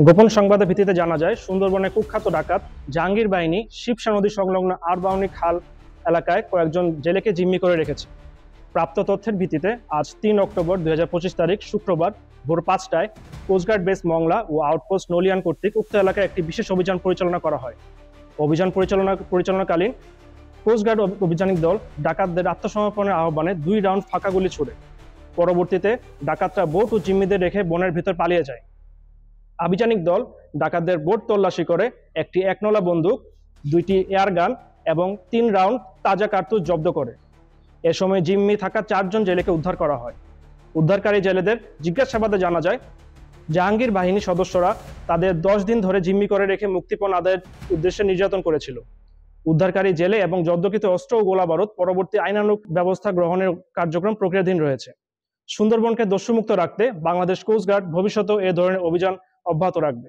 গোপন সংবাদের ভিত্তিতে জানা যায়, সুন্দরবনে কুখ্যাত ডাকাত জাহাঙ্গীর বাহিনী শিবসা নদী সংলগ্ন আরবাউনি খাল এলাকায় কয়েকজন জেলেকে জিম্মি করে রেখেছে। প্রাপ্ত তথ্যের ভিত্তিতে আজ ৩ অক্টোবর ২০২৫ তারিখ শুক্রবার ভোর ৫টায় কোস্টগার্ড বেস মংলা ও আউটপোস্ট নলিয়ান কর্তৃক উক্ত এলাকায় একটি বিশেষ অভিযান পরিচালনা করা হয়। অভিযান পরিচালনাকালীন কোস্টগার্ড অভিযানিক দল ডাকাতদের আত্মসমর্পণের আহ্বানে ২ রাউন্ড ফাঁকা গুলি ছোড়ে। পরবর্তীতে ডাকাতরা বোট ও জিম্মিদের রেখে বনের ভিতর পালিয়ে যায়। আভিযানিক দল ডাকাতদের বোট তল্লাশি করে একটি একনলা বন্দুক, ২টি এয়ার গান এবং ৩ রাউন্ড তাজা কার্তুজ জব্দ করে। এ সময় জিম্মি থাকা ৪ জন জেলেকে উদ্ধার করা হয়। উদ্ধারকারী জেলেদের জিজ্ঞাসাবাদে জানা যায়, জাহাঙ্গীর বাহিনী সদস্যরা তাদের ১০ দিন ধরে জিম্মি করে রেখে মুক্তিপণ আদায়ের উদ্দেশ্যে নির্যাতন করেছিল। উদ্ধারকারী জেলে এবং জব্দকৃত অস্ত্র ও গোলাবারুদ পরবর্তী আইনানুগ ব্যবস্থা গ্রহণের কার্যক্রম প্রক্রিয়াধীন রয়েছে। সুন্দরবনকে দস্যুমুক্ত রাখতে বাংলাদেশ কোস্টগার্ড ভবিষ্যতেও এ ধরনের অভিযান অব্যাহত রাখবে।